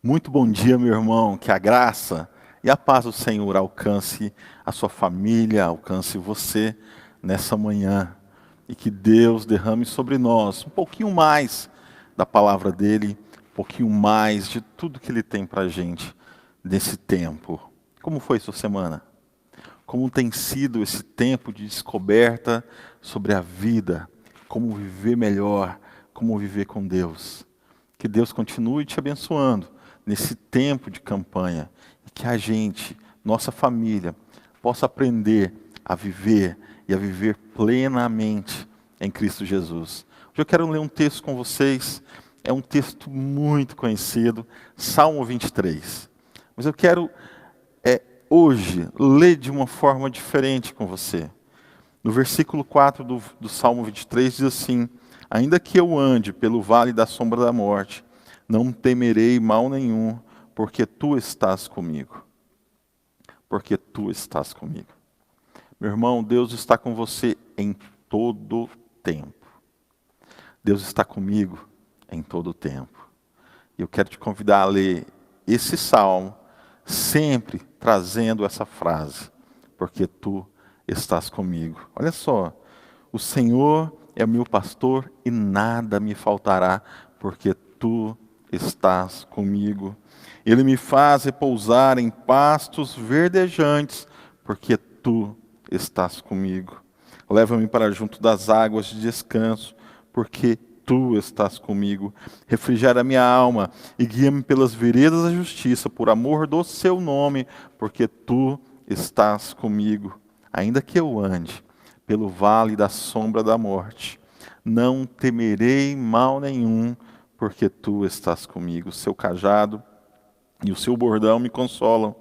Muito bom dia, meu irmão. Que a graça e a paz do Senhor alcance a sua família, alcance você nessa manhã. E que Deus derrame sobre nós um pouquinho mais da palavra dele, um pouquinho mais de tudo que ele tem para a gente nesse tempo. Como foi sua semana? Como tem sido esse tempo de descoberta sobre a vida, como viver melhor, como viver com Deus? Que Deus continue te abençoando nesse tempo de campanha e que a gente, nossa família, possa aprender a viver e a viver plenamente em Cristo Jesus. Hoje eu quero ler um texto com vocês, é um texto muito conhecido, Salmo 23. Mas eu quero hoje ler de uma forma diferente com você. No versículo 4 do Salmo 23 diz assim: ainda que eu ande pelo vale da sombra da morte, não temerei mal nenhum, porque tu estás comigo. Porque tu estás comigo. Meu irmão, Deus está com você em todo tempo. Deus está comigo em todo tempo. E eu quero te convidar a ler esse salmo, sempre trazendo essa frase: porque tu estás comigo. Olha só, o Senhor é o meu pastor e nada me faltará, porque tu estás comigo. Ele me faz repousar em pastos verdejantes, porque tu estás comigo. Leva-me para junto das águas de descanso, porque tu estás comigo. Refrigera minha alma e guia-me pelas veredas da justiça, por amor do seu nome, porque tu estás comigo. Ainda que eu ande pelo vale da sombra da morte, não temerei mal nenhum, porque tu estás comigo. O seu cajado e o seu bordão me consolam.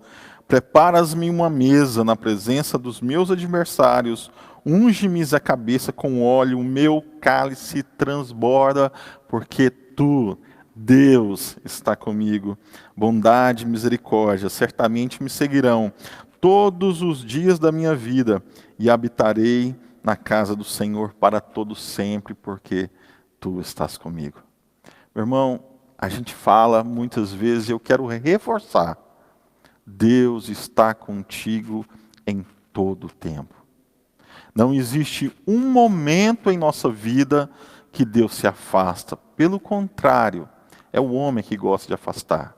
Preparas-me uma mesa na presença dos meus adversários, unge-me a cabeça com óleo, o meu cálice transborda, porque tu, Deus, está comigo. Bondade e misericórdia certamente me seguirão todos os dias da minha vida, e habitarei na casa do Senhor para todo sempre, porque tu estás comigo. Meu irmão, a gente fala muitas vezes, e eu quero reforçar: Deus está contigo em todo o tempo. Não existe um momento em nossa vida que Deus se afasta. Pelo contrário, é o homem que gosta de afastar.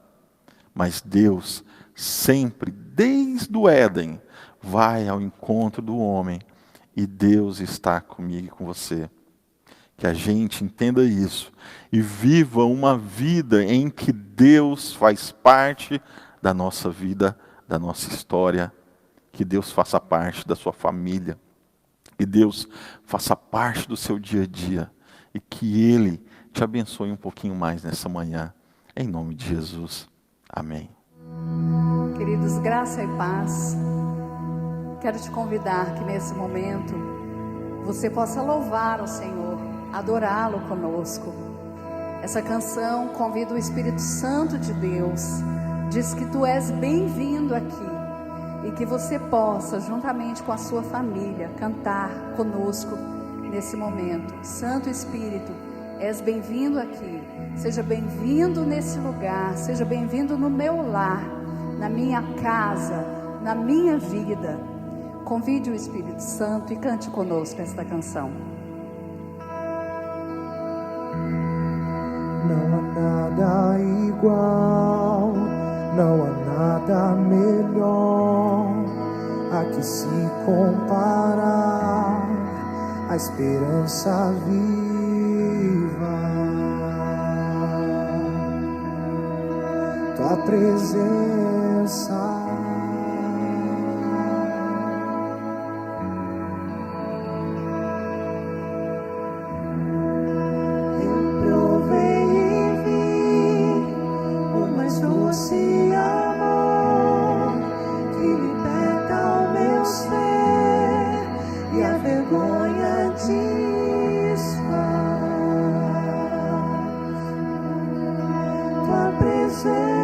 Mas Deus sempre, desde o Éden, vai ao encontro do homem. E Deus está comigo e com você. Que a gente entenda isso e viva uma vida em que Deus faz parte da nossa vida, da nossa história. Que Deus faça parte da sua família. Que Deus faça parte do seu dia a dia. E que Ele te abençoe um pouquinho mais nessa manhã. Em nome de Jesus. Amém. Queridos, graça e paz. Quero te convidar que nesse momento você possa louvar o Senhor, adorá-lo conosco. Essa canção convida o Espírito Santo de Deus, diz que tu és bem-vindo aqui e que você possa, juntamente com a sua família, cantar conosco nesse momento. Santo Espírito, és bem-vindo aqui, seja bem-vindo nesse lugar, seja bem-vindo no meu lar, na minha casa, na minha vida. Convide o Espírito Santo e cante conosco esta canção. Não há nada igual, não há nada melhor a que se comparar, a esperança viva, tua presença. Tua presença.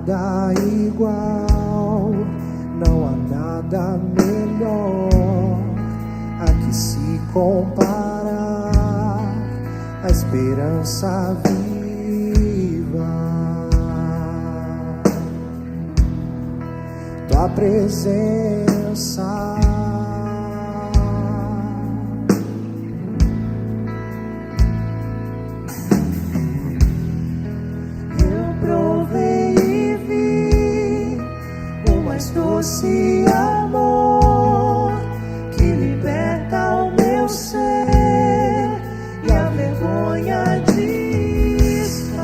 nada igual, não há nada melhor a que se comparar, a esperança viva, tua presença. Doce amor que liberta o meu ser e a vergonha desfaz.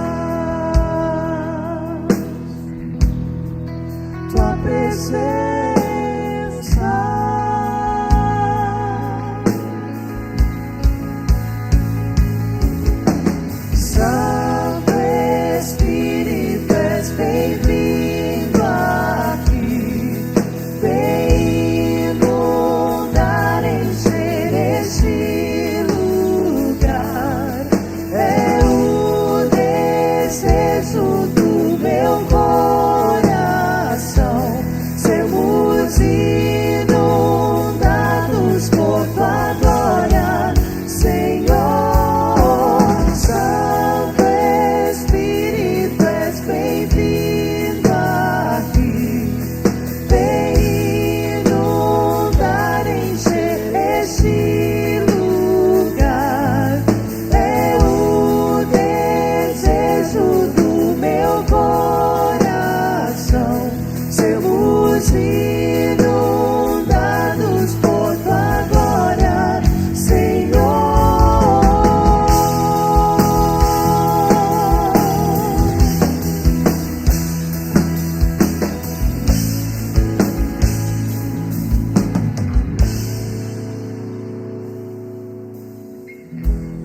Tua presença, Santo Espírito, és bem-vindo.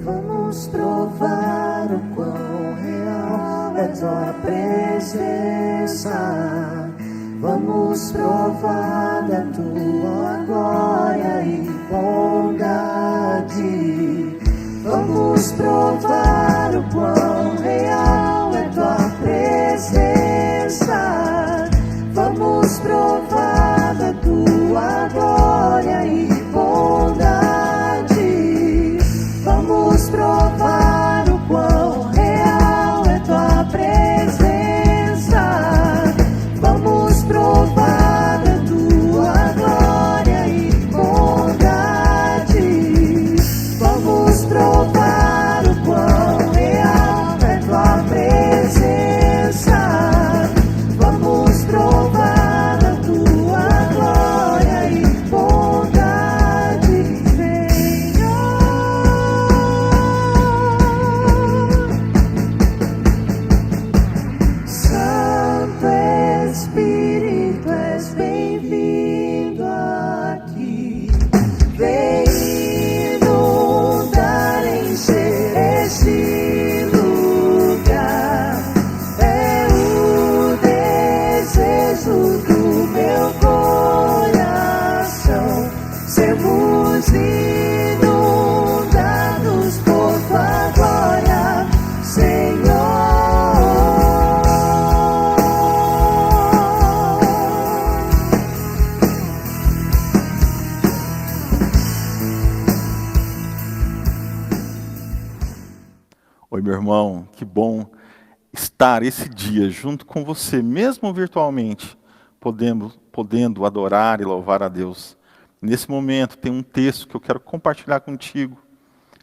Vamos provar o quão real é tua presença. Vamos provar da tua glória e bondade. Vamos provar o quão real é tua presença. Vamos provar da tua glória e bondade. Vamos provar o quão real é tua presença. Vamos provar da tua glória e bondade. Vamos provar o quão real é tua presença. Vamos provar da tua glória e bondade, Senhor. Santo Espírito, és bem-vindo aqui. Vem inundar, encher este lugar. É o desejo do meu coração. Sermos inundados por tua glória, Senhor. Oi, meu irmão, que bom estar esse dia junto com você, mesmo virtualmente, podendo adorar e louvar a Deus. Nesse momento tem um texto que eu quero compartilhar contigo.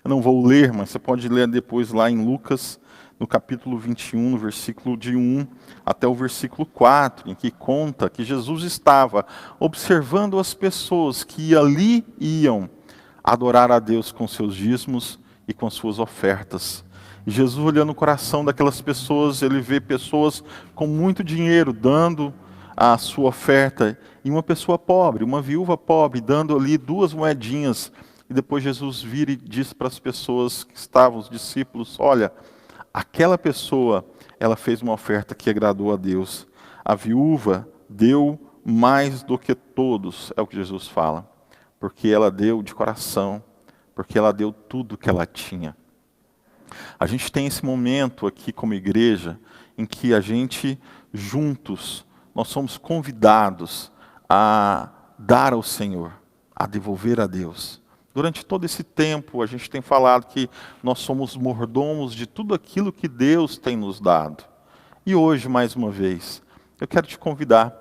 Eu não vou ler, mas você pode ler depois lá em Lucas, no capítulo 21, no versículo de 1 até o versículo 4, em que conta que Jesus estava observando as pessoas que ali iam adorar a Deus com seus dízimos e com suas ofertas. E Jesus, olhando o coração daquelas pessoas, ele vê pessoas com muito dinheiro dando a sua oferta, e uma pessoa pobre, uma viúva pobre, dando ali 2 moedinhas. E depois Jesus vira e diz para as pessoas que estavam, os discípulos: olha, aquela pessoa, ela fez uma oferta que agradou a Deus. A viúva deu mais do que todos, é o que Jesus fala, porque ela deu de coração, porque ela deu tudo que ela tinha. A gente tem esse momento aqui como igreja em que a gente, juntos, nós somos convidados a dar ao Senhor, a devolver a Deus. Durante todo esse tempo, a gente tem falado que nós somos mordomos de tudo aquilo que Deus tem nos dado. E hoje, mais uma vez, eu quero te convidar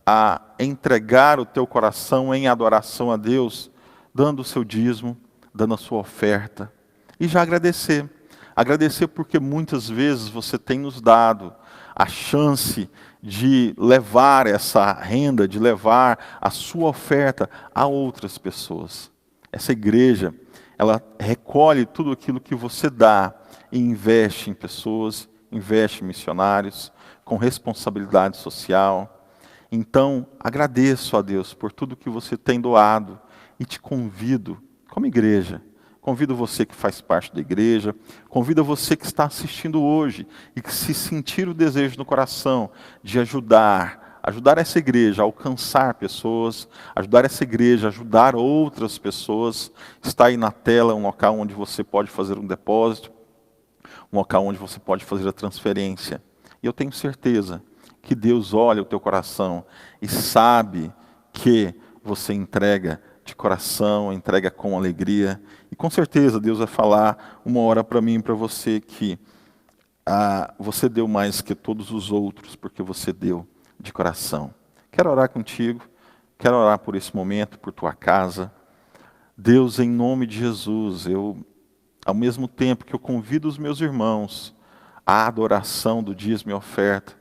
a entregar o teu coração em adoração a Deus, dando o seu dízimo, dando a sua oferta, e já agradecer. Agradecer porque muitas vezes você tem nos dado a chance de levar essa renda, de levar a sua oferta a outras pessoas. Essa igreja, ela recolhe tudo aquilo que você dá e investe em pessoas, investe em missionários, com responsabilidade social. Então, agradeço a Deus por tudo que você tem doado e te convido, como igreja, convido você que faz parte da igreja, convido você que está assistindo hoje e que se sentir o desejo no coração de ajudar essa igreja a alcançar pessoas, ajudar essa igreja a ajudar outras pessoas. Está aí na tela um local onde você pode fazer um depósito, um local onde você pode fazer a transferência. E eu tenho certeza que Deus olha o teu coração e sabe que você entrega de coração, entrega com alegria. E com certeza Deus vai falar uma hora para mim e para você que você deu mais que todos os outros, porque você deu de coração. Quero orar contigo, quero orar por esse momento, por tua casa. Deus, em nome de Jesus, ao mesmo tempo que eu convido os meus irmãos à adoração do dízimo e oferta,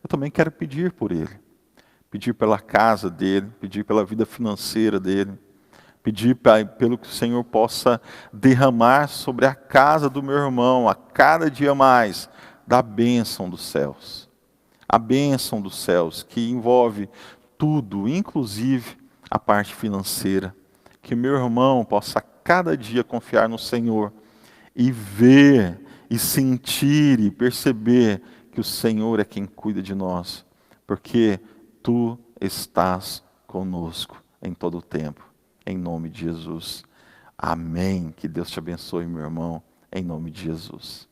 eu também quero pedir por ele, pedir pela casa dele, pedir pela vida financeira dele, pedir pelo que o Senhor possa derramar sobre a casa do meu irmão, a cada dia mais, da bênção dos céus. A bênção dos céus, que envolve tudo, inclusive a parte financeira. Que meu irmão possa cada dia confiar no Senhor e ver, e sentir, e perceber que o Senhor é quem cuida de nós. Porque tu estás conosco em todo o tempo. Em nome de Jesus. Amém. Que Deus te abençoe, meu irmão, em nome de Jesus.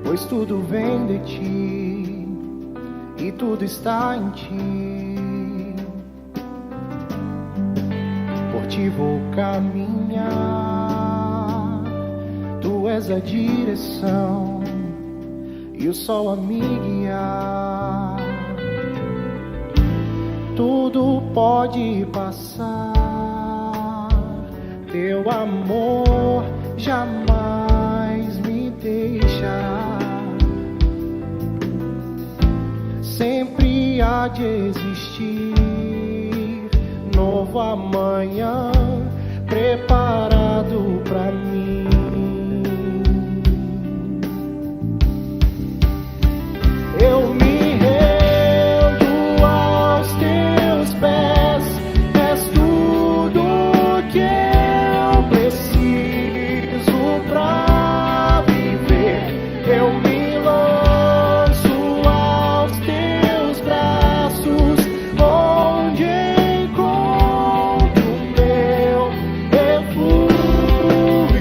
Pois tudo vem de ti e tudo está em ti. Por ti vou caminhar, tu és a direção e o sol a me guiar. Tudo pode passar, teu amor jamais me deixará. Sempre há de existir novo amanhã preparado pra mim. Eu me rendo aos teus pés, és tudo que eu preciso pra viver. Eu me lanço aos teus braços, onde encontro meu refúgio.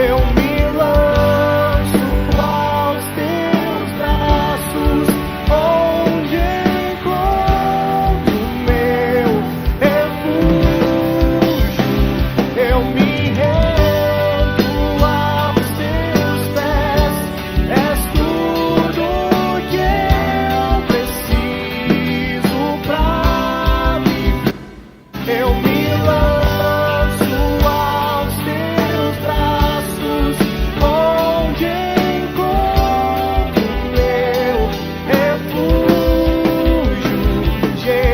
eu me lanço aos teus braços, onde encontro meu refúgio. Eu me rendo aos teus pés, és tudo que eu preciso pra viver. Eu me lanço aos teus braços, onde encontro meu refúgio, Jesus.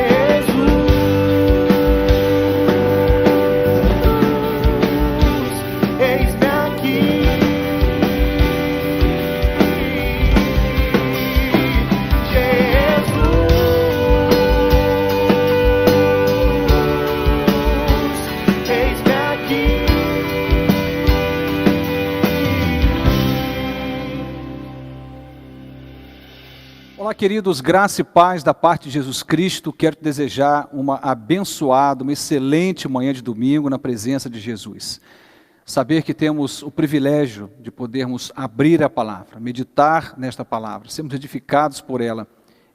Eis-me aqui, Jesus. Eis-me aqui. Olá, queridos, graça e paz da parte de Jesus Cristo. Quero te desejar uma abençoada, uma excelente manhã de domingo na presença de Jesus. Saber que temos o privilégio de podermos abrir a palavra, meditar nesta palavra, sermos edificados por ela,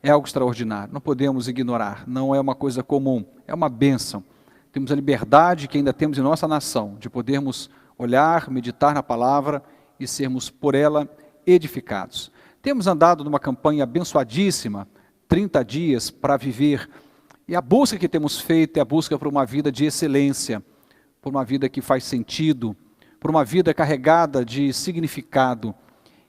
é algo extraordinário. Não podemos ignorar, não é uma coisa comum, é uma bênção. Temos a liberdade que ainda temos em nossa nação, de podermos olhar, meditar na palavra e sermos por ela edificados. Temos andado numa campanha abençoadíssima, 30 dias para viver, e a busca que temos feito é a busca por uma vida de excelência, por uma vida que faz sentido, por uma vida carregada de significado.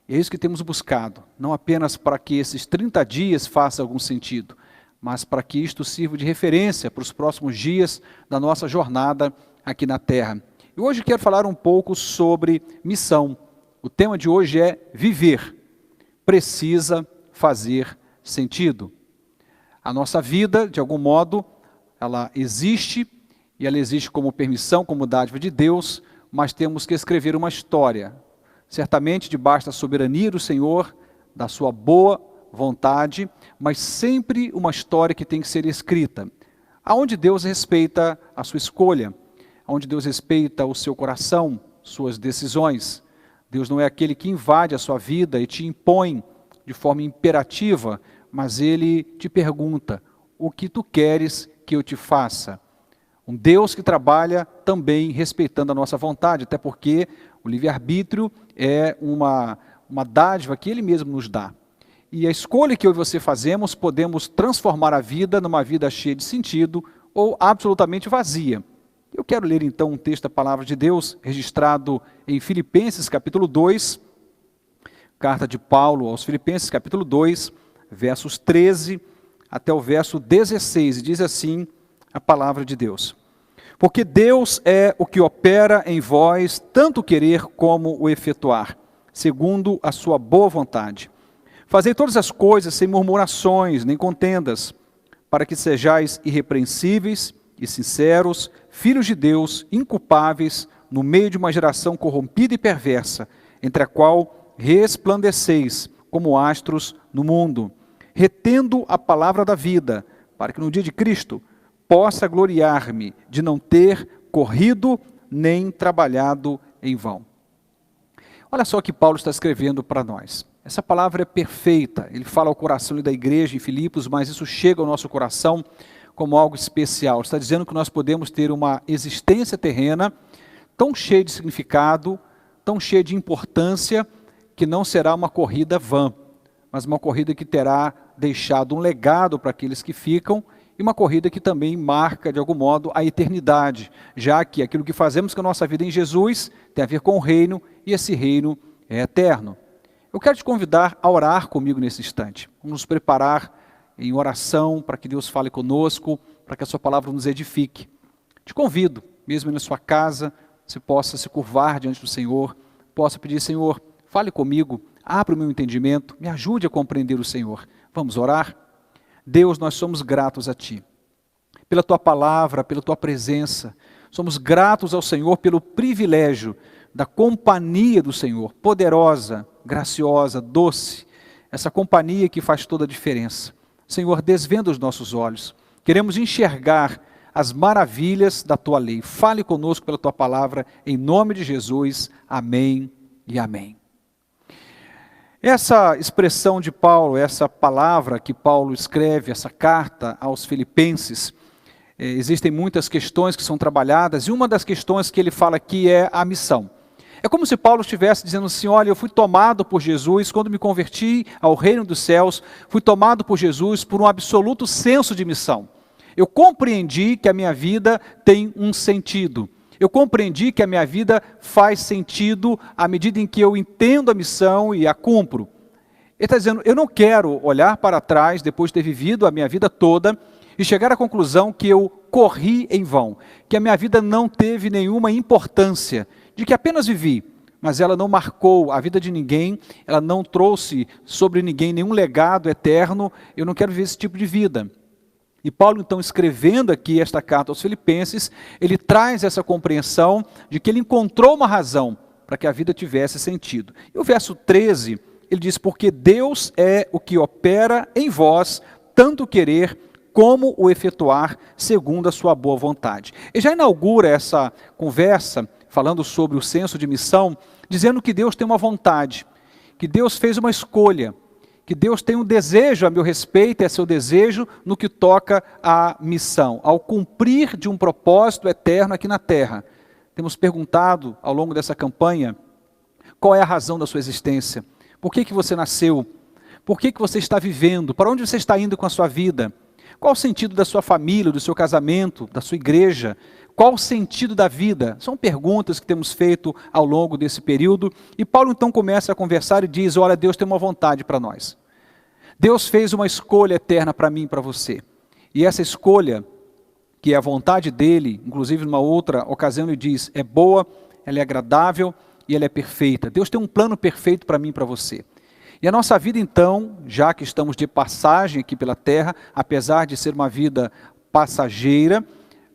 E é isso que temos buscado, não apenas para que esses 30 dias façam algum sentido, mas para que isto sirva de referência para os próximos dias da nossa jornada aqui na Terra. E hoje quero falar um pouco sobre missão. O tema de hoje é viver. Precisa fazer sentido. A nossa vida, de algum modo, ela existe, e ela existe como permissão, como dádiva de Deus, mas temos que escrever uma história. Certamente debaixo da soberania do Senhor, da sua boa vontade, mas sempre uma história que tem que ser escrita. Aonde Deus respeita a sua escolha, aonde Deus respeita o seu coração, suas decisões. Deus não é aquele que invade a sua vida e te impõe de forma imperativa, mas Ele te pergunta, o que tu queres que eu te faça? Um Deus que trabalha também respeitando a nossa vontade, até porque o livre-arbítrio é uma dádiva que Ele mesmo nos dá. E a escolha que eu e você fazemos, podemos transformar a vida numa vida cheia de sentido ou absolutamente vazia. Eu quero ler então um texto da Palavra de Deus, registrado em Filipenses capítulo 2, carta de Paulo aos Filipenses capítulo 2, versos 13 até o verso 16, e diz assim a Palavra de Deus. Porque Deus é o que opera em vós, tanto o querer como o efetuar, segundo a sua boa vontade. Fazei todas as coisas sem murmurações, nem contendas, para que sejais irrepreensíveis e sinceros, filhos de Deus, inculpáveis, no meio de uma geração corrompida e perversa, entre a qual resplandeceis como astros no mundo, retendo a palavra da vida, para que no dia de Cristo possa gloriar-me de não ter corrido nem trabalhado em vão. Olha só o que Paulo está escrevendo para nós. Essa palavra é perfeita, ele fala ao coração da igreja em Filipos, mas isso chega ao nosso coração como algo especial. Está dizendo que nós podemos ter uma existência terrena tão cheia de significado, tão cheia de importância, que não será uma corrida vã, mas uma corrida que terá deixado um legado para aqueles que ficam, e uma corrida que também marca, de algum modo, a eternidade, já que aquilo que fazemos com a nossa vida em Jesus tem a ver com o reino, e esse reino é eterno. Eu quero te convidar a orar comigo nesse instante. Vamos nos preparar em oração para que Deus fale conosco, para que a sua palavra nos edifique. Te convido, mesmo na sua casa, você possa se curvar diante do Senhor, possa pedir, Senhor, fale comigo, abra o meu entendimento, me ajude a compreender o Senhor. Vamos orar? Deus, nós somos gratos a Ti, pela Tua palavra, pela Tua presença. Somos gratos ao Senhor pelo privilégio da companhia do Senhor, poderosa, graciosa, doce, essa companhia que faz toda a diferença. Senhor, desvenda os nossos olhos, queremos enxergar as maravilhas da tua lei. Fale conosco pela tua palavra, em nome de Jesus. Amém e amém. Essa expressão de Paulo, essa palavra que Paulo escreve, essa carta aos Filipenses, existem muitas questões que são trabalhadas, e uma das questões que ele fala aqui é a missão. É como se Paulo estivesse dizendo assim: olha, eu fui tomado por Jesus, quando me converti ao reino dos céus, fui tomado por Jesus por um absoluto senso de missão. Eu compreendi que a minha vida tem um sentido. Eu compreendi que a minha vida faz sentido à medida em que eu entendo a missão e a cumpro. Ele está dizendo, eu não quero olhar para trás, depois de ter vivido a minha vida toda, e chegar à conclusão que eu corri em vão, que a minha vida não teve nenhuma importância, de que apenas vivi, mas ela não marcou a vida de ninguém, ela não trouxe sobre ninguém nenhum legado eterno. Eu não quero viver esse tipo de vida. E Paulo, então, escrevendo aqui esta carta aos Filipenses, ele traz essa compreensão de que ele encontrou uma razão para que a vida tivesse sentido. E o verso 13, ele diz, porque Deus é o que opera em vós, tanto querer como o efetuar segundo a sua boa vontade. Ele já inaugura essa conversa, falando sobre o senso de missão, dizendo que Deus tem uma vontade, que Deus fez uma escolha, que Deus tem um desejo a meu respeito, é seu desejo no que toca à missão, ao cumprir de um propósito eterno aqui na terra. Temos perguntado ao longo dessa campanha, qual é a razão da sua existência? Por que você nasceu? Por que você está vivendo? Para onde você está indo com a sua vida? Qual o sentido da sua família, do seu casamento, da sua igreja? Qual o sentido da vida? São perguntas que temos feito ao longo desse período. E Paulo então começa a conversar e diz, olha, Deus tem uma vontade para nós. Deus fez uma escolha eterna para mim e para você. E essa escolha, que é a vontade dele, inclusive numa outra ocasião ele diz, é boa, ela é agradável e ela é perfeita. Deus tem um plano perfeito para mim e para você. E a nossa vida então, já que estamos de passagem aqui pela terra, apesar de ser uma vida passageira,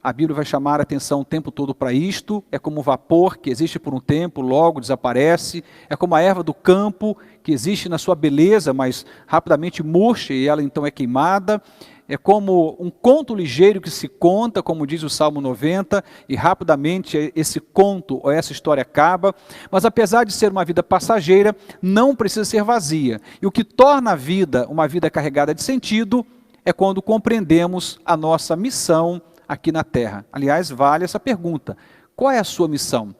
a Bíblia vai chamar a atenção o tempo todo para isto, é como o vapor que existe por um tempo, logo desaparece, é como a erva do campo que existe na sua beleza, mas rapidamente murcha e ela então é queimada, é como um conto ligeiro que se conta, como diz o Salmo 90, e rapidamente esse conto ou essa história acaba, mas apesar de ser uma vida passageira, não precisa ser vazia. E o que torna a vida uma vida carregada de sentido é quando compreendemos a nossa missão aqui na terra. Aliás, vale essa pergunta, qual é a sua missão?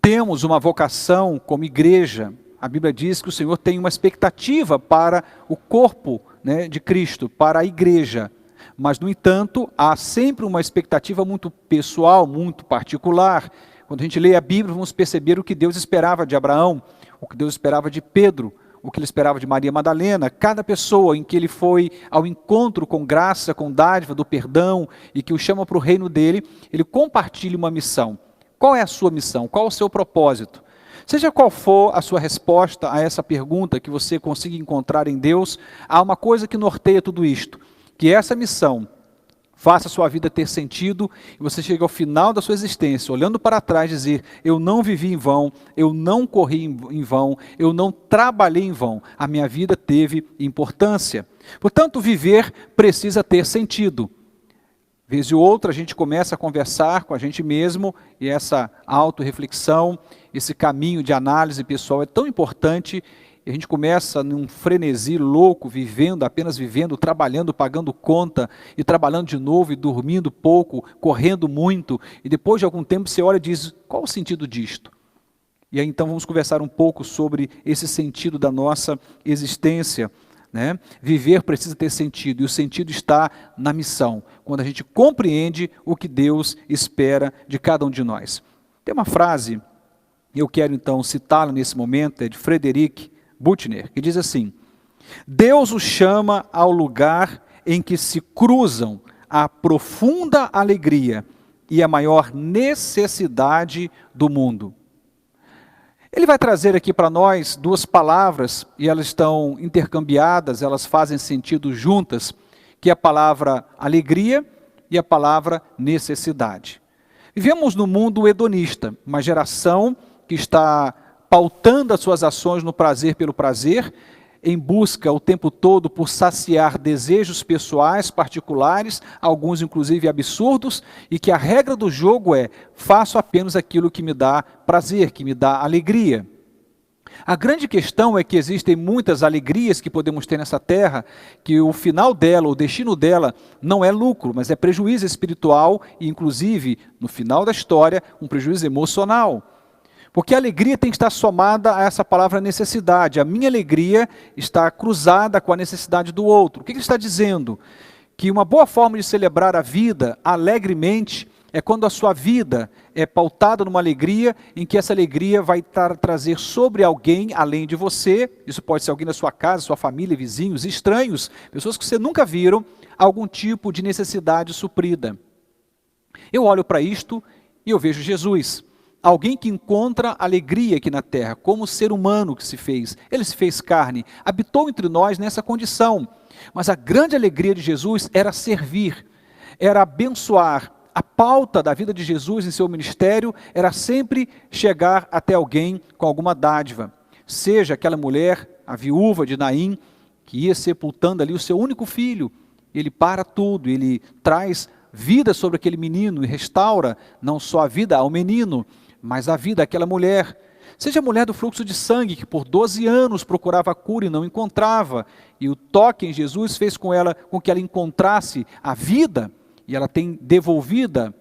Temos uma vocação como igreja, a Bíblia diz que o Senhor tem uma expectativa para o corpo, de Cristo, para a igreja, mas no entanto, há sempre uma expectativa muito pessoal, muito particular. Quando a gente lê a Bíblia, vamos perceber o que Deus esperava de Abraão, o que Deus esperava de Pedro, o que ele esperava de Maria Madalena. Cada pessoa em que ele foi ao encontro com graça, com dádiva do perdão, e que o chama para o reino dele, ele compartilha uma missão. Qual é a sua missão? Qual o seu propósito? Seja qual for a sua resposta a essa pergunta que você consiga encontrar em Deus, há uma coisa que norteia tudo isto, que essa missão faça a sua vida ter sentido, e você chega ao final da sua existência, olhando para trás, dizer, eu não vivi em vão, eu não corri em vão, eu não trabalhei em vão, a minha vida teve importância. Portanto, viver precisa ter sentido. Vez e outra a gente começa a conversar com a gente mesmo, e essa autorreflexão, esse caminho de análise pessoal é tão importante, e a gente começa num frenesi louco, vivendo, apenas vivendo, trabalhando, pagando conta, e trabalhando de novo, e dormindo pouco, correndo muito, e depois de algum tempo você olha e diz, qual o sentido disto? E aí então vamos conversar um pouco sobre esse sentido da nossa existência. Viver precisa ter sentido, e o sentido está na missão, quando a gente compreende o que Deus espera de cada um de nós. Tem uma frase, eu quero então citá-la nesse momento, é de Frederic Buechner, que diz assim, Deus o chama ao lugar em que se cruzam a profunda alegria e a maior necessidade do mundo. Ele vai trazer aqui para nós duas palavras, e elas estão intercambiadas, elas fazem sentido juntas, que é a palavra alegria e a palavra necessidade. Vivemos num mundo hedonista, uma geração que está pautando as suas ações no prazer pelo prazer, em busca o tempo todo por saciar desejos pessoais, particulares, alguns inclusive absurdos, e que a regra do jogo é: faço apenas aquilo que me dá prazer, que me dá alegria. A grande questão é que existem muitas alegrias que podemos ter nessa terra, que o final dela, o destino dela, não é lucro, mas é prejuízo espiritual e, inclusive, no final da história, um prejuízo emocional. Porque a alegria tem que estar somada a essa palavra necessidade. A minha alegria está cruzada com a necessidade do outro. O que ele está dizendo? Que uma boa forma de celebrar a vida alegremente é quando a sua vida é pautada numa alegria, em que essa alegria vai trazer sobre alguém, além de você, isso pode ser alguém da sua casa, sua família, vizinhos, estranhos, pessoas que você nunca viram, algum tipo de necessidade suprida. Eu olho para isto e eu vejo Jesus. Alguém que encontra alegria aqui na terra, como ser humano que se fez. Ele se fez carne, habitou entre nós nessa condição. Mas a grande alegria de Jesus era servir, era abençoar. A pauta da vida de Jesus em seu ministério era sempre chegar até alguém com alguma dádiva. Seja aquela mulher, a viúva de Naim, que ia sepultando ali o seu único filho. Ele para tudo, ele traz vida sobre aquele menino e restaura não só a vida ao menino, mas a vida àquela mulher. Seja a mulher do fluxo de sangue, que por 12 anos procurava cura e não encontrava, e o toque em Jesus fez com que ela encontrasse a vida, e ela tem devolvida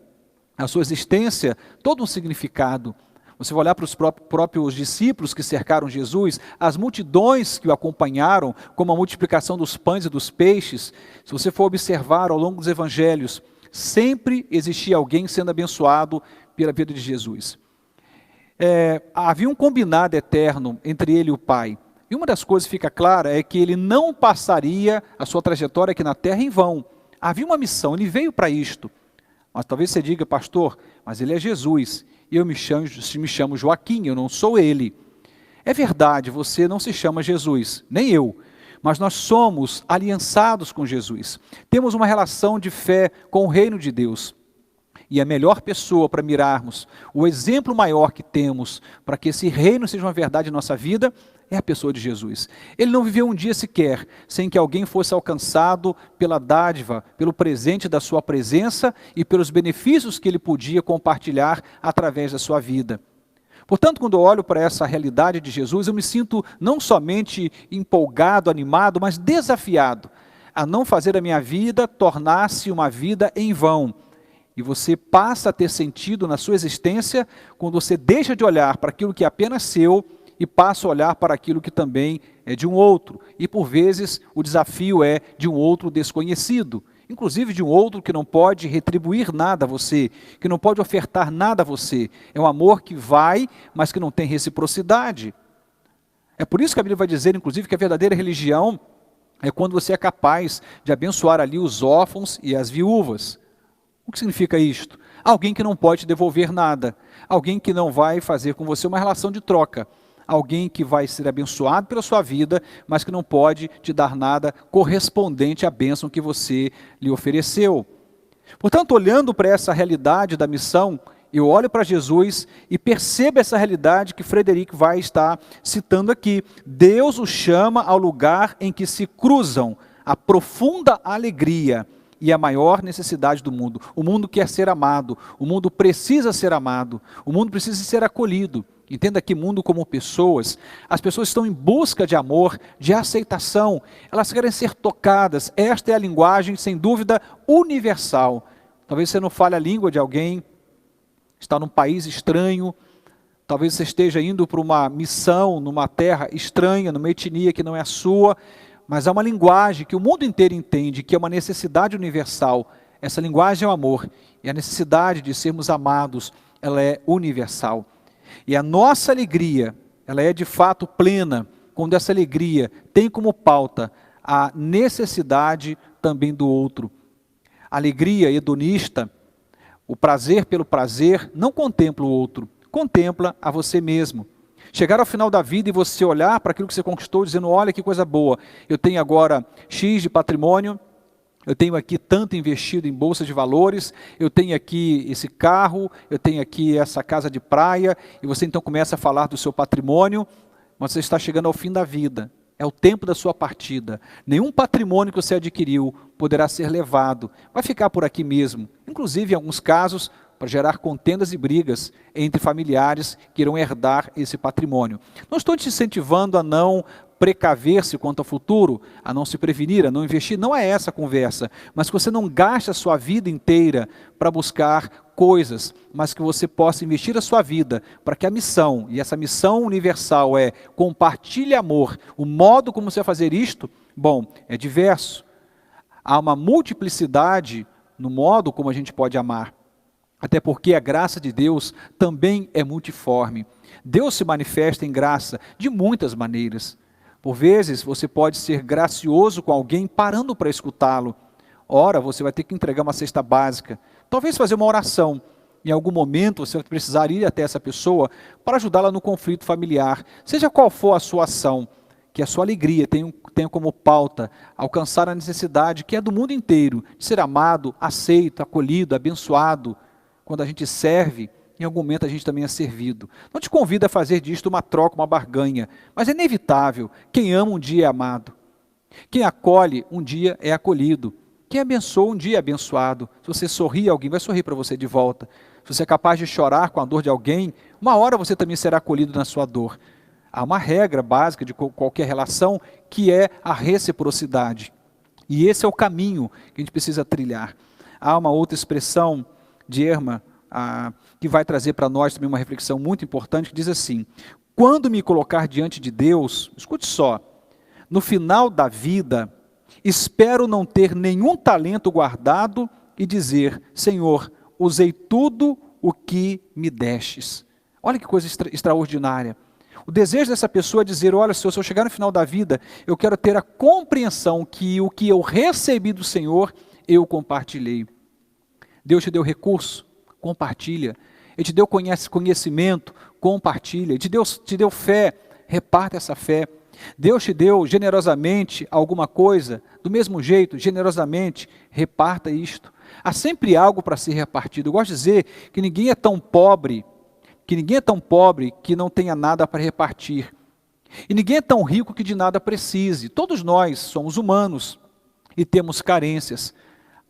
à sua existência todo um significado. Você vai olhar para os próprios discípulos que cercaram Jesus, as multidões que o acompanharam, como a multiplicação dos pães e dos peixes. Se você for observar ao longo dos evangelhos, sempre existia alguém sendo abençoado pela vida de Jesus. Havia um combinado eterno entre ele e o Pai. E uma das coisas que fica clara é que ele não passaria a sua trajetória aqui na terra em vão. Havia uma missão, ele veio para isto. Mas talvez você diga: pastor, mas ele é Jesus, e eu me chamo Joaquim, eu não sou ele. É verdade, você não se chama Jesus, nem eu, mas nós somos aliançados com Jesus. Temos uma relação de fé com o reino de Deus. E a melhor pessoa para mirarmos, o exemplo maior que temos para que esse reino seja uma verdade em nossa vida, é a pessoa de Jesus. Ele não viveu um dia sequer sem que alguém fosse alcançado pela dádiva, pelo presente da sua presença e pelos benefícios que ele podia compartilhar através da sua vida. Portanto, quando eu olho para essa realidade de Jesus, eu me sinto não somente empolgado, animado, mas desafiado a não fazer a minha vida tornar-se uma vida em vão. E você passa a ter sentido na sua existência quando você deixa de olhar para aquilo que é apenas seu e passa a olhar para aquilo que também é de um outro. E por vezes o desafio é de um outro desconhecido, inclusive de um outro que não pode retribuir nada a você, que não pode ofertar nada a você. É um amor que vai, mas que não tem reciprocidade. É por isso que a Bíblia vai dizer, inclusive, que a verdadeira religião é quando você é capaz de abençoar ali os órfãos e as viúvas. O que significa isto? Alguém que não pode devolver nada, alguém que não vai fazer com você uma relação de troca, alguém que vai ser abençoado pela sua vida, mas que não pode te dar nada correspondente à bênção que você lhe ofereceu. Portanto, olhando para essa realidade da missão, eu olho para Jesus e percebo essa realidade que Frederic vai estar citando aqui. Deus o chama ao lugar em que se cruzam a profunda alegria e a maior necessidade do mundo. O mundo quer ser amado, o mundo precisa ser amado, o mundo precisa ser acolhido. Entenda que mundo como pessoas, as pessoas estão em busca de amor, de aceitação, elas querem ser tocadas. Esta é a linguagem, sem dúvida, universal. Talvez você não fale a língua de alguém, está num país estranho, talvez você esteja indo para uma missão, numa terra estranha, numa etnia que não é a sua, mas há uma linguagem que o mundo inteiro entende, que é uma necessidade universal. Essa linguagem é o amor, e a necessidade de sermos amados, ela é universal. E a nossa alegria, ela é de fato plena, quando essa alegria tem como pauta a necessidade também do outro. A alegria hedonista, o prazer pelo prazer, não contempla o outro, contempla a você mesmo. Chegar ao final da vida e você olhar para aquilo que você conquistou, dizendo: olha que coisa boa, eu tenho agora X de patrimônio, eu tenho aqui tanto investido em bolsa de valores, eu tenho aqui esse carro, eu tenho aqui essa casa de praia, e você então começa a falar do seu patrimônio, mas você está chegando ao fim da vida. é o tempo da sua partida. Nenhum patrimônio que você adquiriu poderá ser levado. Vai ficar por aqui mesmo. Inclusive, em alguns casos, para gerar contendas e brigas entre familiares que irão herdar esse patrimônio. Não estou te incentivando a não precaver-se quanto ao futuro, a não se prevenir, a não investir, não é essa a conversa, mas que você não gaste a sua vida inteira para buscar coisas, mas que você possa investir a sua vida para que a missão, e essa missão universal é compartilhe amor. O modo como você vai fazer isto, bom, é diverso. Há uma multiplicidade no modo como a gente pode amar. Até porque a graça de Deus também é multiforme. Deus se manifesta em graça de muitas maneiras. Por vezes, você pode ser gracioso com alguém parando para escutá-lo. Ora, você vai ter que entregar uma cesta básica. Talvez fazer uma oração. Em algum momento, você vai precisar ir até essa pessoa para ajudá-la no conflito familiar. Seja qual for a sua ação, que a sua alegria tenha como pauta alcançar a necessidade que é do mundo inteiro, de ser amado, aceito, acolhido, abençoado. Quando a gente serve, em algum momento a gente também é servido. Não te convido a fazer disto uma troca, uma barganha, mas é inevitável. Quem ama um dia é amado. Quem acolhe um dia é acolhido. Quem abençoa um dia é abençoado. Se você sorrir, alguém vai sorrir para você de volta. Se você é capaz de chorar com a dor de alguém, uma hora você também será acolhido na sua dor. Há uma regra básica de qualquer relação, que é a reciprocidade. E esse é o caminho que a gente precisa trilhar. Há uma outra expressão de Erma, que vai trazer para nós também uma reflexão muito importante, que diz assim: quando me colocar diante de Deus, escute só, no final da vida, espero não ter nenhum talento guardado e dizer, Senhor, usei tudo o que me destes. Olha que coisa extraordinária. O desejo dessa pessoa é dizer, olha, Senhor, se eu chegar no final da vida, eu quero ter a compreensão que o que eu recebi do Senhor, eu compartilhei. Deus te deu recurso, compartilha. Ele te deu conhecimento, compartilha. Ele te deu fé, reparta essa fé. Deus te deu generosamente alguma coisa, do mesmo jeito, generosamente, reparta isto. Há sempre algo para ser repartido. Eu gosto de dizer que ninguém é tão pobre que não tenha nada para repartir. E ninguém é tão rico que de nada precise. Todos nós somos humanos e temos carências.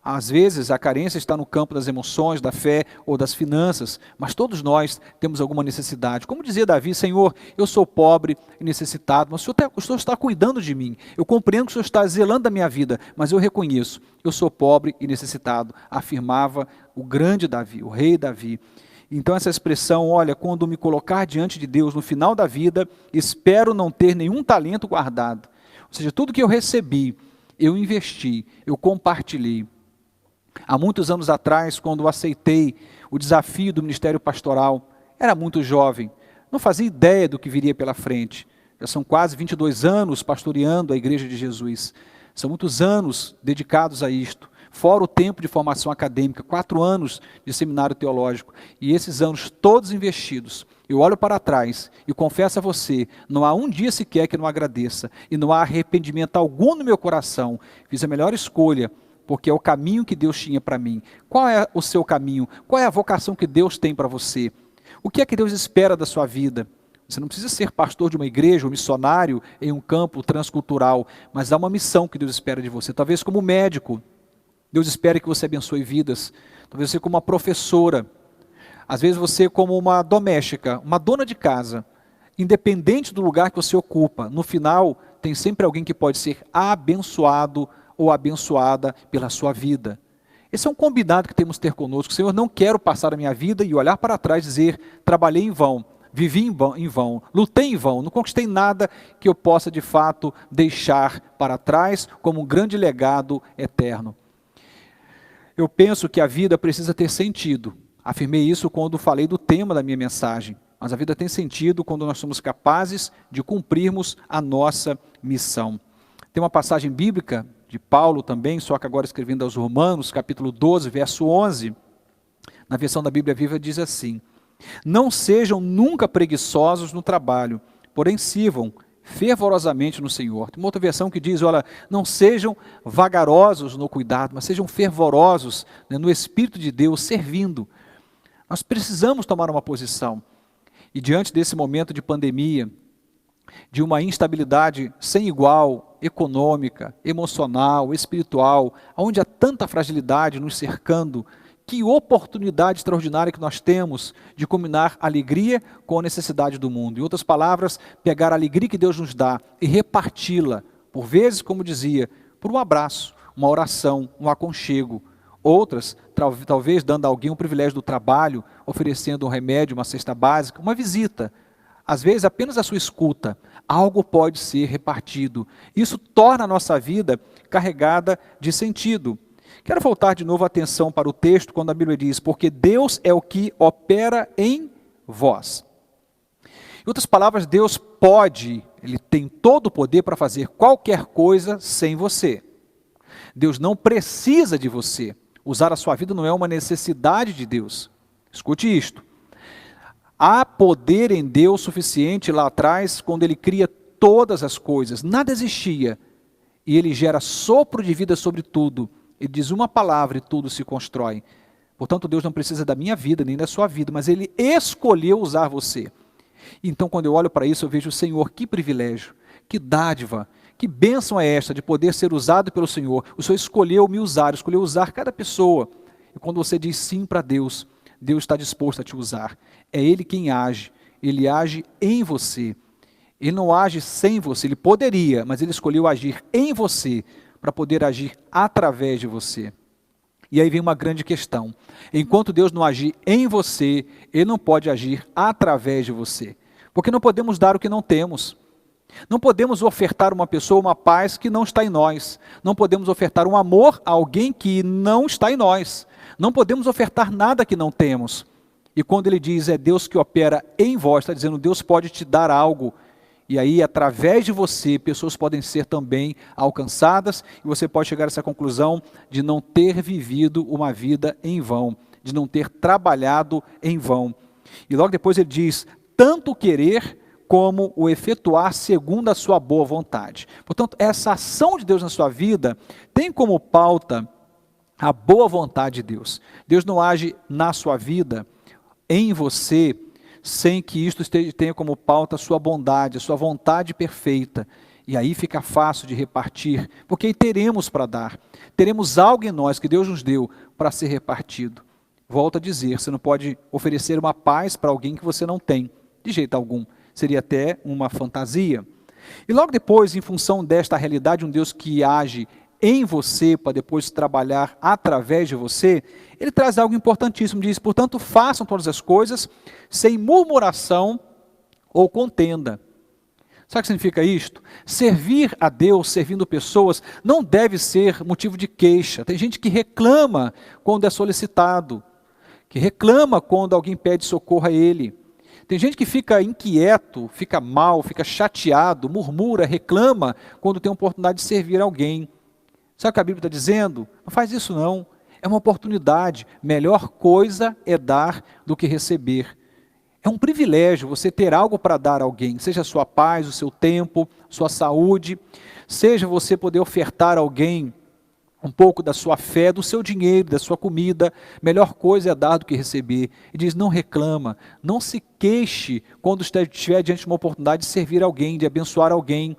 Às vezes a carência está no campo das emoções, da fé ou das finanças, mas todos nós temos alguma necessidade. Como dizia Davi, Senhor, eu sou pobre e necessitado, mas o Senhor está cuidando de mim. Eu compreendo que o Senhor está zelando da minha vida, mas eu reconheço, eu sou pobre e necessitado, afirmava o grande Davi, o rei Davi. Então essa expressão, olha, quando me colocar diante de Deus no final da vida, espero não ter nenhum talento guardado. Ou seja, tudo que eu recebi, eu investi, eu compartilhei. Há muitos anos atrás, quando eu aceitei o desafio do ministério pastoral, era muito jovem, não fazia ideia do que viria pela frente. Já são quase 22 anos pastoreando a Igreja de Jesus. São muitos anos dedicados a isto, fora o tempo de formação acadêmica, 4 anos de seminário teológico. E esses anos todos investidos, eu olho para trás e confesso a você, não há um dia sequer que não agradeça, e não há arrependimento algum no meu coração. Fiz a melhor escolha, porque é o caminho que Deus tinha para mim. Qual é o seu caminho? Qual é a vocação que Deus tem para você? O que é que Deus espera da sua vida? Você não precisa ser pastor de uma igreja ou missionário em um campo transcultural, mas há uma missão que Deus espera de você. Talvez como médico, Deus espera que você abençoe vidas. Talvez você como uma professora. Às vezes você como uma doméstica, uma dona de casa. Independente do lugar que você ocupa, no final tem sempre alguém que pode ser abençoado ou abençoada pela sua vida. Esse é um combinado que temos que ter conosco. Senhor, não quero passar a minha vida e olhar para trás e dizer, trabalhei em vão, vivi em vão, lutei em vão, não conquistei nada que eu possa de fato deixar para trás como um grande legado eterno. Eu penso que a vida precisa ter sentido. Afirmei isso quando falei do tema da minha mensagem. Mas a vida tem sentido quando nós somos capazes de cumprirmos a nossa missão. Tem uma passagem bíblica de Paulo também, só que agora escrevendo aos Romanos, capítulo 12, verso 11, na versão da Bíblia Viva diz assim, não sejam nunca preguiçosos no trabalho, porém sirvam fervorosamente no Senhor. Tem uma outra versão que diz, olha, não sejam vagarosos no cuidado, mas sejam fervorosos, né, no Espírito de Deus, servindo. Nós precisamos tomar uma posição. E diante desse momento de pandemia, de uma instabilidade sem igual, econômica, emocional, espiritual, onde há tanta fragilidade nos cercando, que oportunidade extraordinária que nós temos de combinar alegria com a necessidade do mundo. Em outras palavras, pegar a alegria que Deus nos dá e reparti-la, por vezes, como dizia, por um abraço, uma oração, um aconchego. Outras, talvez dando a alguém o privilégio do trabalho, oferecendo um remédio, uma cesta básica, uma visita. Às vezes, apenas a sua escuta, algo pode ser repartido. Isso torna a nossa vida carregada de sentido. Quero voltar de novo a atenção para o texto, quando a Bíblia diz, porque Deus é o que opera em vós. Em outras palavras, Deus pode, Ele tem todo o poder para fazer qualquer coisa sem você. Deus não precisa de você. Usar a sua vida não é uma necessidade de Deus. Escute isto. Há poder em Deus suficiente lá atrás, quando Ele cria todas as coisas. Nada existia. E Ele gera sopro de vida sobre tudo. Ele diz uma palavra e tudo se constrói. Portanto, Deus não precisa da minha vida, nem da sua vida, mas Ele escolheu usar você. Então, quando eu olho para isso, eu vejo, Senhor, que privilégio, que dádiva, que bênção é esta de poder ser usado pelo Senhor. O Senhor escolheu me usar, escolheu usar cada pessoa. E quando você diz sim para Deus, Deus está disposto a te usar. É Ele quem age, Ele age em você. Ele não age sem você, Ele poderia, mas Ele escolheu agir em você, para poder agir através de você. E aí vem uma grande questão. Enquanto Deus não agir em você, Ele não pode agir através de você. Porque não podemos dar o que não temos. Não podemos ofertar a uma pessoa uma paz que não está em nós. Não podemos ofertar um amor a alguém que não está em nós. Não podemos ofertar nada que não temos. E quando Ele diz, é Deus que opera em vós, está dizendo, Deus pode te dar algo. E aí, através de você, pessoas podem ser também alcançadas, e você pode chegar a essa conclusão de não ter vivido uma vida em vão, de não ter trabalhado em vão. E logo depois ele diz, tanto querer como o efetuar segundo a sua boa vontade. Portanto, essa ação de Deus na sua vida tem como pauta a boa vontade de Deus. Deus não age na sua vida, em você, sem que isto tenha como pauta a sua bondade, a sua vontade perfeita. E aí fica fácil de repartir, porque aí teremos para dar. Teremos algo em nós que Deus nos deu para ser repartido. Volto a dizer, você não pode oferecer uma paz para alguém que você não tem, de jeito algum. Seria até uma fantasia. E logo depois, em função desta realidade, um Deus que age em você, para depois trabalhar através de você, Ele traz algo importantíssimo, diz, portanto, façam todas as coisas sem murmuração ou contenda. Sabe o que significa isto? Servir a Deus, servindo pessoas, não deve ser motivo de queixa. Tem gente que reclama quando é solicitado, que reclama quando alguém pede socorro a ele. Tem gente que fica inquieto, fica mal, fica chateado, murmura, reclama quando tem a oportunidade de servir alguém. Sabe o que a Bíblia está dizendo? Não faz isso não. É uma oportunidade. Melhor coisa é dar do que receber. É um privilégio você ter algo para dar a alguém, seja a sua paz, o seu tempo, sua saúde, seja você poder ofertar a alguém um pouco da sua fé, do seu dinheiro, da sua comida. Melhor coisa é dar do que receber. E diz, não reclama, não se queixe quando estiver diante de uma oportunidade de servir alguém, de abençoar alguém.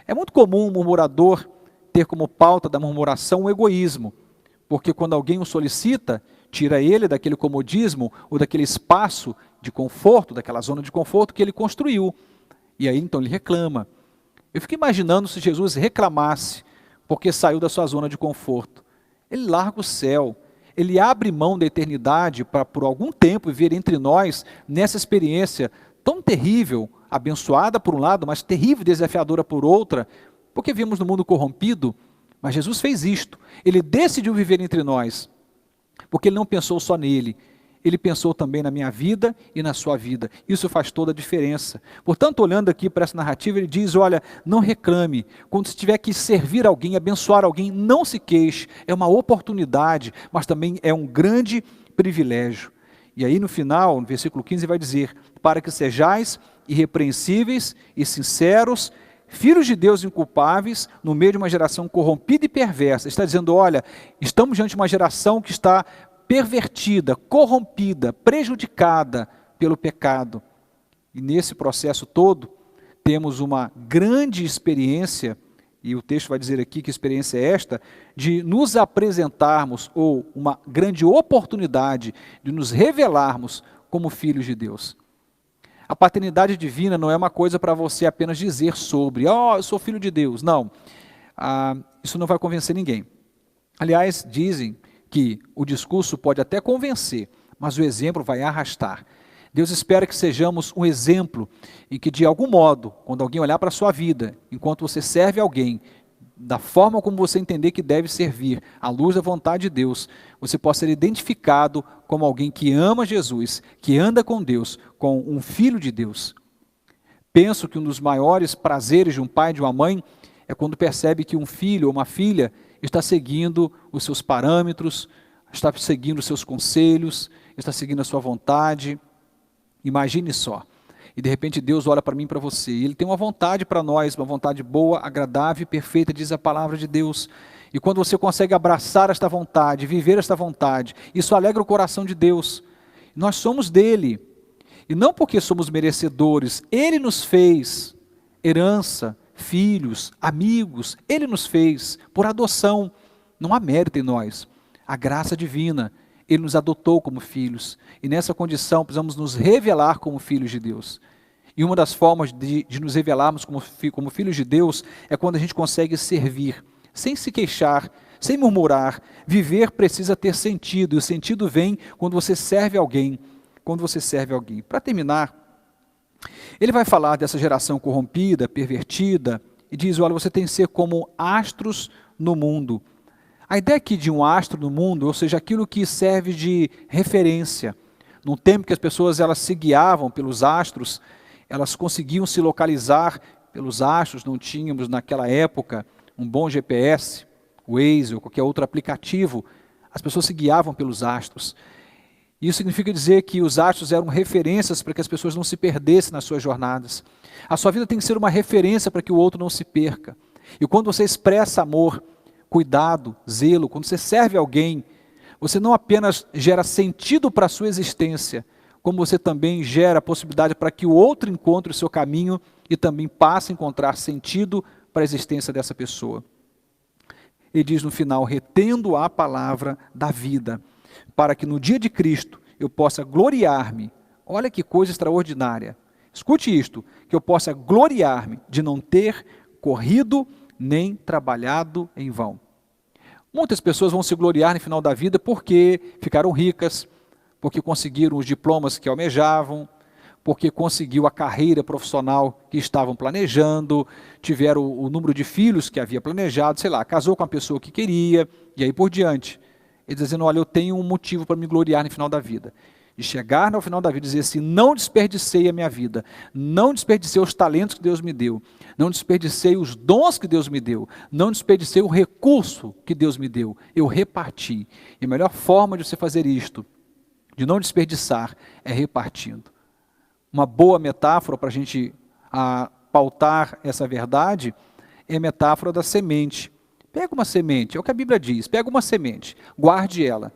É muito comum um murmurador ter como pauta da murmuração o egoísmo, porque quando alguém o solicita, tira ele daquele comodismo ou daquele espaço de conforto, daquela zona de conforto que ele construiu. E aí então ele reclama. Eu fico imaginando se Jesus reclamasse porque saiu da sua zona de conforto. Ele larga o céu, ele abre mão da eternidade para por algum tempo viver entre nós nessa experiência tão terrível, abençoada por um lado, mas terrível e desafiadora por outra, porque vivemos no mundo corrompido, mas Jesus fez isto. Ele decidiu viver entre nós, porque Ele não pensou só nele, Ele pensou também na minha vida e na sua vida. Isso faz toda a diferença. Portanto, olhando aqui para essa narrativa, ele diz, olha, não reclame. Quando você tiver que servir alguém, abençoar alguém, não se queixe. É uma oportunidade, mas também é um grande privilégio. E aí no final, no versículo 15, vai dizer, para que sejais irrepreensíveis e sinceros, filhos de Deus inculpáveis, no meio de uma geração corrompida e perversa. Está dizendo, olha, estamos diante de uma geração que está pervertida, corrompida, prejudicada pelo pecado. E nesse processo todo, temos uma grande experiência, e o texto vai dizer aqui que experiência é esta, de nos apresentarmos, ou uma grande oportunidade de nos revelarmos como filhos de Deus. A paternidade divina não é uma coisa para você apenas dizer sobre, eu sou filho de Deus. Não, isso não vai convencer ninguém. Aliás, dizem que o discurso pode até convencer, mas o exemplo vai arrastar. Deus espera que sejamos um exemplo em que, de algum modo, quando alguém olhar para a sua vida, enquanto você serve alguém, da forma como você entender que deve servir, à luz da vontade de Deus, você possa ser identificado como alguém que ama Jesus, que anda com Deus, com um filho de Deus. Penso que um dos maiores prazeres de um pai e de uma mãe é quando percebe que um filho ou uma filha está seguindo os seus parâmetros, está seguindo os seus conselhos, está seguindo a sua vontade. Imagine só, e de repente Deus olha para mim e para você, e Ele tem uma vontade para nós, uma vontade boa, agradável e perfeita, diz a palavra de Deus. E quando você consegue abraçar esta vontade, viver esta vontade, isso alegra o coração de Deus. Nós somos dele, e não porque somos merecedores, Ele nos fez herança, filhos, amigos, Ele nos fez por adoção, não há mérito em nós, a graça divina. Ele nos adotou como filhos, e nessa condição precisamos nos revelar como filhos de Deus. E uma das formas de nos revelarmos como filhos de Deus é quando a gente consegue servir, sem se queixar, sem murmurar. Viver precisa ter sentido, e o sentido vem quando você serve alguém. Para terminar, ele vai falar dessa geração corrompida, pervertida, e diz, olha, você tem que ser como astros no mundo. A ideia aqui de um astro no mundo, ou seja, aquilo que serve de referência. Num tempo que as pessoas elas se guiavam pelos astros, elas conseguiam se localizar pelos astros, não tínhamos naquela época um bom GPS, Waze ou qualquer outro aplicativo, as pessoas se guiavam pelos astros. Isso significa dizer que os astros eram referências para que as pessoas não se perdessem nas suas jornadas. A sua vida tem que ser uma referência para que o outro não se perca. E quando você expressa amor, cuidado, zelo, quando você serve alguém, você não apenas gera sentido para a sua existência, como você também gera a possibilidade para que o outro encontre o seu caminho e também passe a encontrar sentido para a existência dessa pessoa. Ele diz no final, retendo a palavra da vida, para que no dia de Cristo eu possa gloriar-me. Olha que coisa extraordinária. Escute isto, que eu possa gloriar-me de não ter corrido nem trabalhado em vão. Muitas pessoas vão se gloriar no final da vida porque ficaram ricas, porque conseguiram os diplomas que almejavam, porque conseguiu a carreira profissional que estavam planejando, tiveram o número de filhos que havia planejado, sei lá, casou com a pessoa que queria, e aí por diante. Ele dizendo, olha, eu tenho um motivo para me gloriar no final da vida. De chegar no final da vida e dizer assim, não desperdicei a minha vida, não desperdicei os talentos que Deus me deu, não desperdicei os dons que Deus me deu, não desperdicei o recurso que Deus me deu, eu reparti. E a melhor forma de você fazer isto, de não desperdiçar, é repartindo. Uma boa metáfora para a gente pautar essa verdade é a metáfora da semente. Pega uma semente, é o que a Bíblia diz, pega uma semente, guarde ela.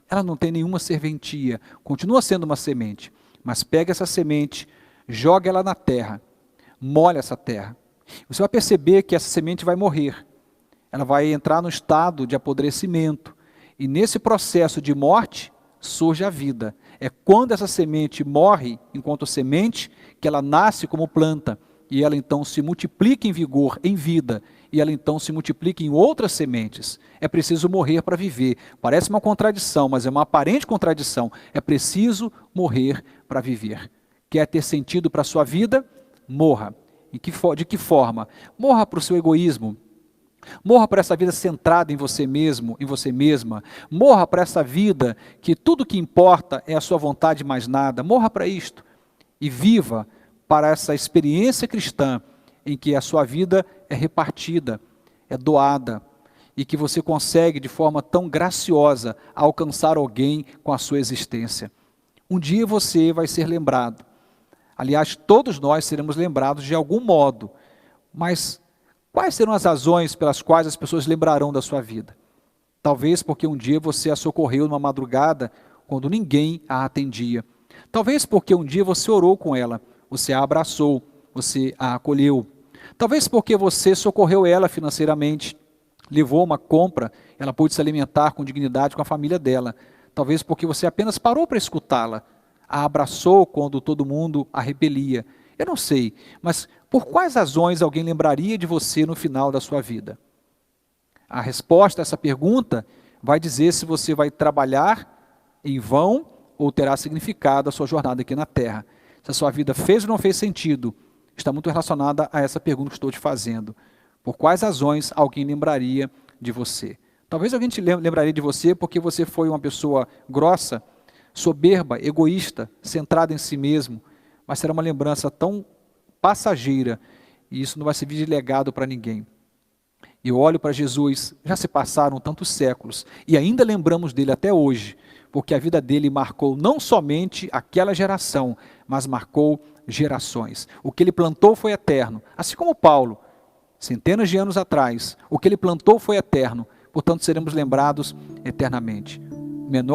Ela não tem nenhuma serventia, continua sendo uma semente, mas pega essa semente, joga ela na terra, molha essa terra. Você vai perceber que essa semente vai morrer, ela vai entrar no estado de apodrecimento, e nesse processo de morte surge a vida. É quando essa semente morre enquanto semente, que ela nasce como planta, e ela então se multiplica em vigor, em vida, e ela então se multiplica em outras sementes. É preciso morrer para viver. Parece uma contradição, mas é uma aparente contradição. É preciso morrer para viver. Quer ter sentido para a sua vida? Morra. De que forma? Morra para o seu egoísmo. Morra para essa vida centrada em você mesmo, em você mesma. Morra para essa vida que tudo que importa é a sua vontade e mais nada. Morra para isto. E viva para essa experiência cristã em que a sua vida é repartida, é doada, e que você consegue de forma tão graciosa alcançar alguém com a sua existência. Um dia você vai ser lembrado. Aliás, todos nós seremos lembrados de algum modo, mas quais serão as razões pelas quais as pessoas lembrarão da sua vida? Talvez porque um dia você a socorreu numa madrugada, quando ninguém a atendia. Talvez porque um dia você orou com ela, você a abraçou, você a acolheu. Talvez porque você socorreu ela financeiramente, levou uma compra, ela pôde se alimentar com dignidade com a família dela. Talvez porque você apenas parou para escutá-la, a abraçou quando todo mundo a repelia. Eu não sei, mas por quais razões alguém lembraria de você no final da sua vida? A resposta a essa pergunta vai dizer se você vai trabalhar em vão ou terá significado a sua jornada aqui na Terra. Se a sua vida fez ou não fez sentido, está muito relacionada a essa pergunta que estou te fazendo. Por quais razões alguém lembraria de você? Talvez alguém te lembraria de você porque você foi uma pessoa grossa, soberba, egoísta, centrada em si mesmo, mas será uma lembrança tão passageira e isso não vai servir de legado para ninguém. Eu olho para Jesus, já se passaram tantos séculos e ainda lembramos dele até hoje, porque a vida dele marcou não somente aquela geração, mas marcou gerações. O que ele plantou foi eterno, assim como Paulo, centenas de anos atrás, o que ele plantou foi eterno, portanto seremos lembrados eternamente.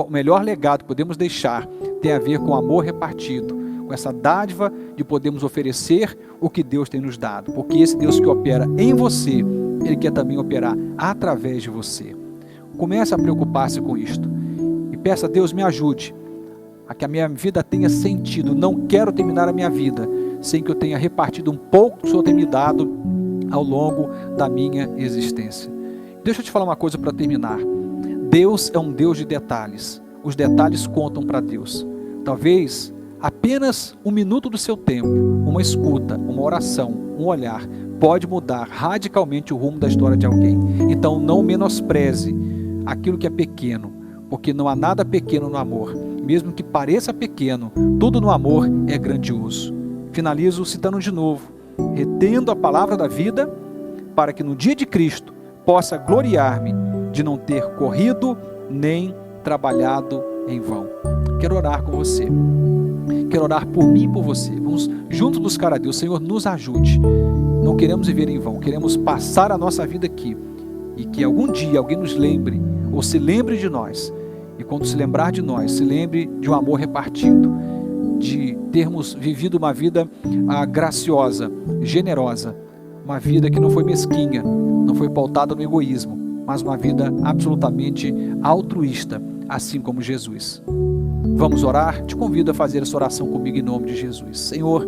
O melhor legado que podemos deixar tem a ver com o amor repartido, com essa dádiva de podermos oferecer o que Deus tem nos dado, porque esse Deus que opera em você, Ele quer também operar através de você. Comece a preocupar-se com isto e peça a Deus, me ajude a que a minha vida tenha sentido. Não quero terminar a minha vida sem que eu tenha repartido um pouco que o Senhor tem me dado ao longo da minha existência. Deixa eu te falar uma coisa para terminar. Deus é um Deus de detalhes. Os detalhes contam para Deus. Talvez apenas um minuto do seu tempo, uma escuta, uma oração, um olhar, pode mudar radicalmente o rumo da história de alguém. Então não menospreze aquilo que é pequeno, porque não há nada pequeno no amor. Mesmo que pareça pequeno, tudo no amor é grandioso. Finalizo citando de novo, retendo a palavra da vida, para que no dia de Cristo possa gloriar-me de não ter corrido nem trabalhado em vão. Quero orar com você. Quero orar por mim e por você. Vamos juntos buscar a Deus. Senhor, nos ajude. Não queremos viver em vão. Queremos passar a nossa vida aqui. E que algum dia alguém nos lembre, ou se lembre de nós. E quando se lembrar de nós, se lembre de um amor repartido. De termos vivido uma vida graciosa, generosa. Uma vida que não foi mesquinha, não foi pautada no egoísmo, mas uma vida absolutamente altruísta, assim como Jesus. Vamos orar? Te convido a fazer essa oração comigo em nome de Jesus. Senhor,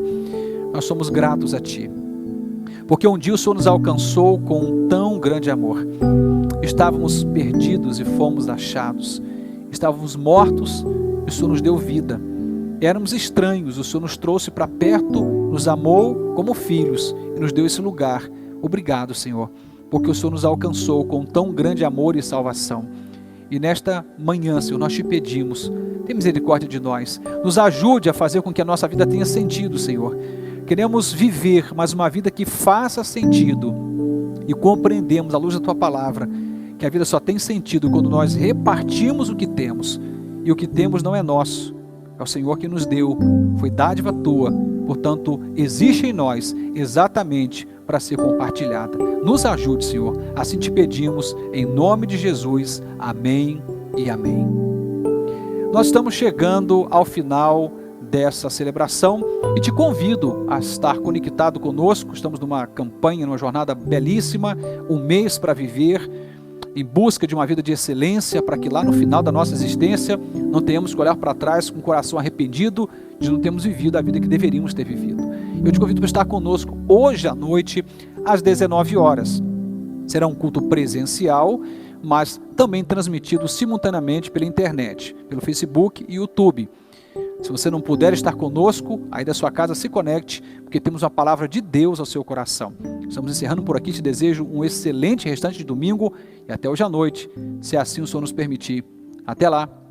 nós somos gratos a Ti, porque um dia o Senhor nos alcançou com um tão grande amor. Estávamos perdidos e fomos achados. Estávamos mortos e o Senhor nos deu vida. Éramos estranhos, o Senhor nos trouxe para perto, nos amou como filhos e nos deu esse lugar. Obrigado, Senhor, porque o Senhor nos alcançou com tão grande amor e salvação. E nesta manhã, Senhor, nós te pedimos, tem misericórdia de nós, nos ajude a fazer com que a nossa vida tenha sentido, Senhor. Queremos viver, mas uma vida que faça sentido e compreendemos, à luz da Tua palavra, que a vida só tem sentido quando nós repartimos o que temos, e o que temos não é nosso, é o Senhor que nos deu, foi dádiva Tua, portanto, existe em nós exatamente para ser compartilhada. Nos ajude, Senhor, assim te pedimos, em nome de Jesus, amém e amém. Nós estamos chegando ao final dessa celebração e te convido a estar conectado conosco. Estamos numa campanha, numa jornada belíssima, um mês para viver, em busca de uma vida de excelência, para que lá no final da nossa existência não tenhamos que olhar para trás com o coração arrependido de não termos vivido a vida que deveríamos ter vivido. Eu te convido para estar conosco hoje à noite, às 19 horas. Será um culto presencial, mas também transmitido simultaneamente pela internet, pelo Facebook e YouTube. Se você não puder estar conosco, aí da sua casa, se conecte, porque temos uma palavra de Deus ao seu coração. Estamos encerrando por aqui, te desejo um excelente restante de domingo e até hoje à noite, se assim o Senhor nos permitir. Até lá!